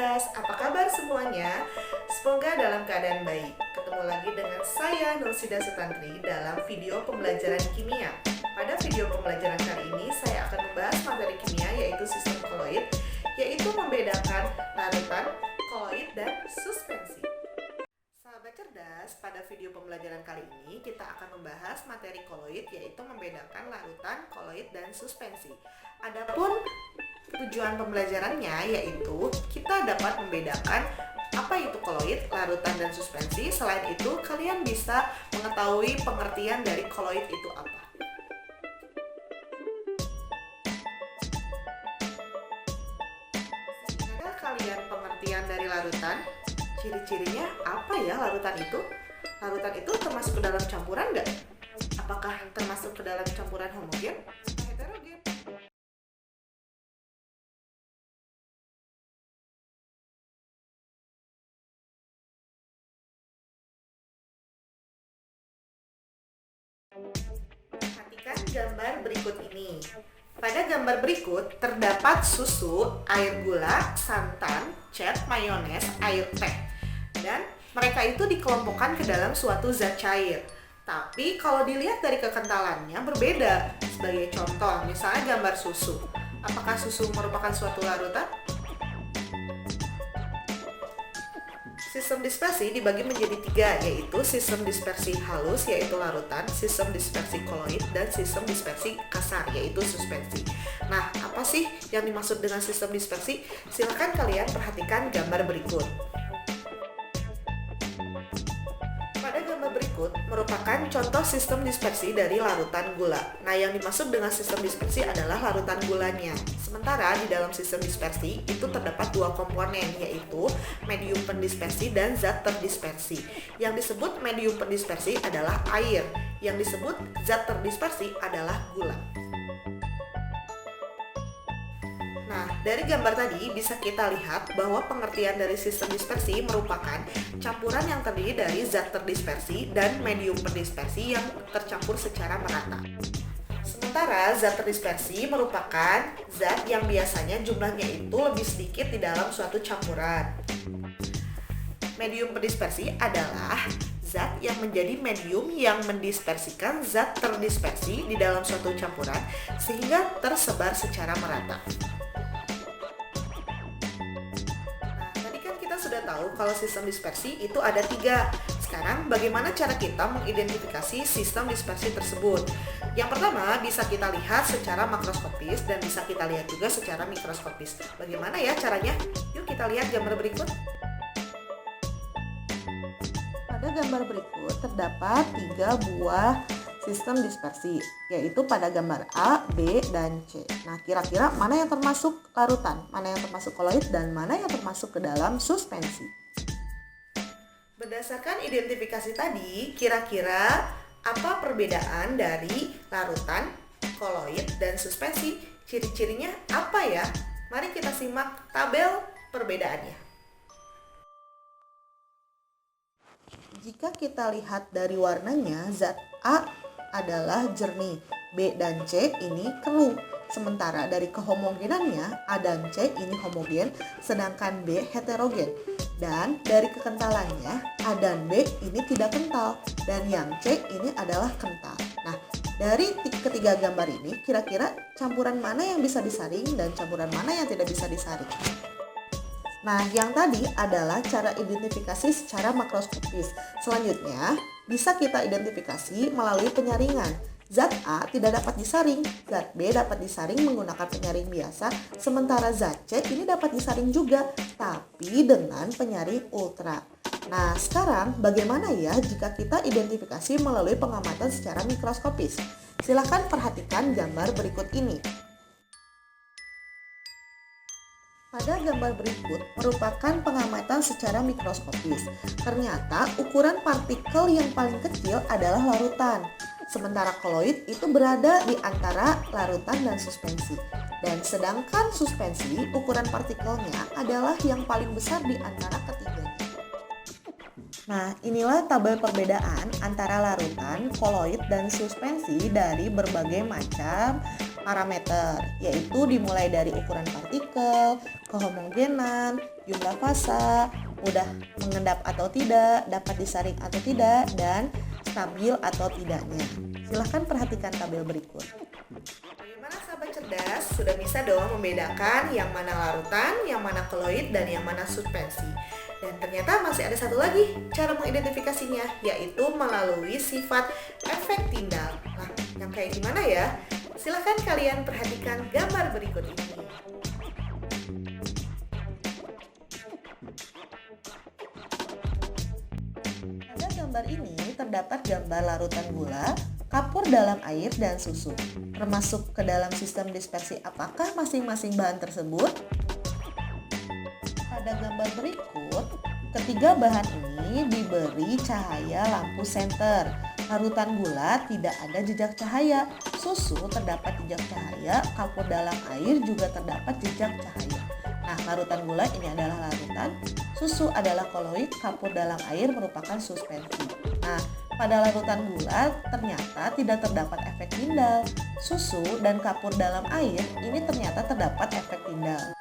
cerdas, apa kabar semuanya? Semoga dalam keadaan baik. Ketemu lagi dengan saya Nulsida Sutantri dalam video pembelajaran kimia. Pada video pembelajaran kali ini saya akan membahas materi kimia yaitu sistem koloid, yaitu membedakan larutan, koloid, dan suspensi. Sahabat cerdas, pada video pembelajaran kali ini kita akan membahas materi koloid yaitu membedakan larutan, koloid, dan suspensi. Adapun tujuan pembelajarannya yaitu kita dapat membedakan apa itu koloid, larutan, dan suspensi. Selain itu, kalian bisa mengetahui pengertian dari koloid itu apa. Ada kalian pengertian dari larutan? Ciri-cirinya apa ya larutan itu? Larutan itu termasuk ke dalam campuran nggak? Apakah termasuk ke dalam campuran homogen? Heterogen? Perhatikan gambar berikut ini. Pada gambar berikut terdapat susu, air gula, santan, cat, mayones, air teh. Dan mereka itu dikelompokkan ke dalam suatu zat cair. Tapi kalau dilihat dari kekentalannya berbeda. Sebagai contoh, misalnya gambar susu. Apakah susu merupakan suatu larutan? Sistem dispersi dibagi menjadi tiga, yaitu sistem dispersi halus, yaitu larutan, sistem dispersi koloid, dan sistem dispersi kasar, yaitu suspensi. Nah, apa sih yang dimaksud dengan sistem dispersi? Silakan kalian perhatikan gambar berikut. Pada gambar berikut merupakan contoh sistem dispersi dari larutan gula. Nah, yang dimaksud dengan sistem dispersi adalah larutan gulanya. Sementara di dalam sistem dispersi itu terdapat dua komponen, yaitu medium pendispersi dan zat terdispersi. Yang disebut medium pendispersi adalah air, yang disebut zat terdispersi adalah gula. Nah, dari gambar tadi bisa kita lihat bahwa pengertian dari sistem dispersi merupakan campuran yang terdiri dari zat terdispersi dan medium pendispersi yang tercampur secara merata. Sementara zat terdispersi merupakan zat yang biasanya jumlahnya itu lebih sedikit di dalam suatu campuran. Medium pendispersi adalah zat yang menjadi medium yang mendispersikan zat terdispersi di dalam suatu campuran sehingga tersebar secara merata. Sudah tahu kalau sistem dispersi itu ada tiga. Sekarang bagaimana cara kita mengidentifikasi sistem dispersi tersebut? Yang pertama bisa kita lihat secara makroskopis dan bisa kita lihat juga secara mikroskopis. Bagaimana ya caranya? Yuk kita lihat gambar berikut. Pada gambar berikut terdapat 3 buah sistem dispersi, yaitu pada gambar A, B, dan C. Nah, kira-kira mana yang termasuk larutan, mana yang termasuk koloid, dan mana yang termasuk ke dalam suspensi? Berdasarkan identifikasi tadi, kira-kira apa perbedaan dari larutan, koloid, dan suspensi? Ciri-cirinya apa ya? Mari kita simak tabel perbedaannya. Jika kita lihat dari warnanya, zat A adalah jernih, B dan C ini keruh. Sementara dari kehomogenannya, A dan C ini homogen, sedangkan B heterogen. Dan dari kekentalannya, A dan B ini tidak kental, dan yang C ini adalah kental. Nah, dari ketiga gambar ini, kira-kira campuran mana yang bisa disaring dan campuran mana yang tidak bisa disaring? Nah, yang tadi adalah cara identifikasi secara makroskopis. Selanjutnya, bisa kita identifikasi melalui penyaringan. Zat A tidak dapat disaring, zat B dapat disaring menggunakan penyaring biasa, sementara zat C ini dapat disaring juga, tapi dengan penyaring ultra. Nah, sekarang bagaimana ya jika kita identifikasi melalui pengamatan secara mikroskopis? Silakan perhatikan gambar berikut ini. Pada gambar berikut merupakan pengamatan secara mikroskopis. Ternyata ukuran partikel yang paling kecil adalah larutan. Sementara koloid itu berada di antara larutan dan suspensi. Dan sedangkan suspensi ukuran partikelnya adalah yang paling besar di antara ketiganya. Nah, inilah tabel perbedaan antara larutan, koloid, dan suspensi dari berbagai macam parameter, yaitu dimulai dari ukuran partikel, kehomogenan, jumlah fasa, mudah mengendap atau tidak, dapat disaring atau tidak, dan stabil atau tidaknya. Silahkan perhatikan tabel berikut. Bagaimana sahabat cerdas? Sudah bisa dong membedakan yang mana larutan, yang mana koloid, dan yang mana suspensi. Dan ternyata masih ada satu lagi cara mengidentifikasinya, yaitu melalui sifat efek tindal. Nah, yang kayak gimana ya? Silahkan kalian perhatikan gambar berikut ini. Pada gambar ini terdapat gambar larutan gula, kapur dalam air, dan susu. Termasuk ke dalam sistem dispersi apakah masing-masing bahan tersebut? Pada gambar berikut, ketiga bahan ini diberi cahaya lampu senter. Larutan gula tidak ada jejak cahaya, susu terdapat jejak cahaya, kapur dalam air juga terdapat jejak cahaya. Nah, larutan gula ini adalah larutan, susu adalah koloid, kapur dalam air merupakan suspensi. Nah, pada larutan gula ternyata tidak terdapat efek tindal. Susu dan kapur dalam air ini ternyata terdapat efek tindal.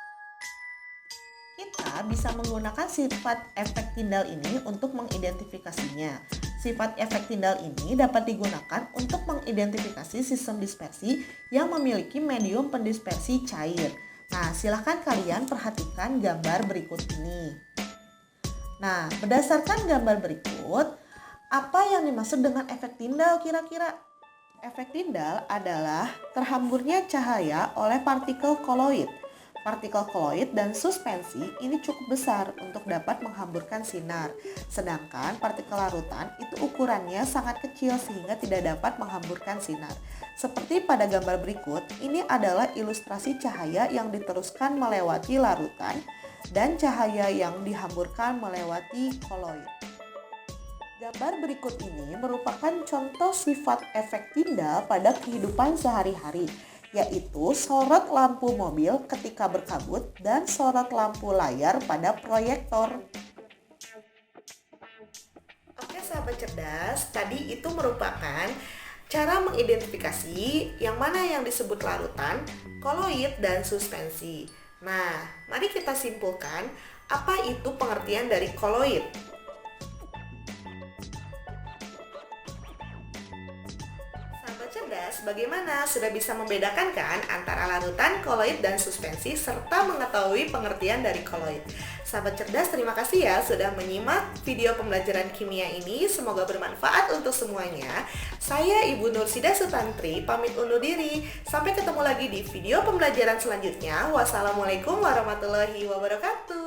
Kita bisa menggunakan sifat efek tindal ini untuk mengidentifikasinya. Sifat efek tindal ini dapat digunakan untuk mengidentifikasi sistem dispersi yang memiliki medium pendispersi cair. Nah, silahkan kalian perhatikan gambar berikut ini. Nah, berdasarkan gambar berikut, apa yang dimaksud dengan efek tindal kira-kira? Efek tindal adalah terhamburnya cahaya oleh partikel koloid. Partikel koloid dan suspensi ini cukup besar untuk dapat menghamburkan sinar. Sedangkan partikel larutan itu ukurannya sangat kecil sehingga tidak dapat menghamburkan sinar. Seperti pada gambar berikut, ini adalah ilustrasi cahaya yang diteruskan melewati larutan dan cahaya yang dihamburkan melewati koloid. Gambar berikut ini merupakan contoh sifat efek tindal pada kehidupan sehari-hari, yaitu sorot lampu mobil ketika berkabut dan sorot lampu layar pada proyektor. Oke sahabat cerdas, tadi itu merupakan cara mengidentifikasi yang mana yang disebut larutan, koloid, dan suspensi. Nah, mari kita simpulkan apa itu pengertian dari koloid. Cerdas, bagaimana? Sudah bisa membedakan kan antara larutan, koloid, dan suspensi serta mengetahui pengertian dari koloid. Sahabat cerdas, terima kasih ya sudah menyimak video pembelajaran kimia ini. Semoga bermanfaat untuk semuanya. Saya Ibu Nursida Sutantri pamit undur diri. Sampai ketemu lagi di video pembelajaran selanjutnya. Wassalamualaikum warahmatullahi wabarakatuh.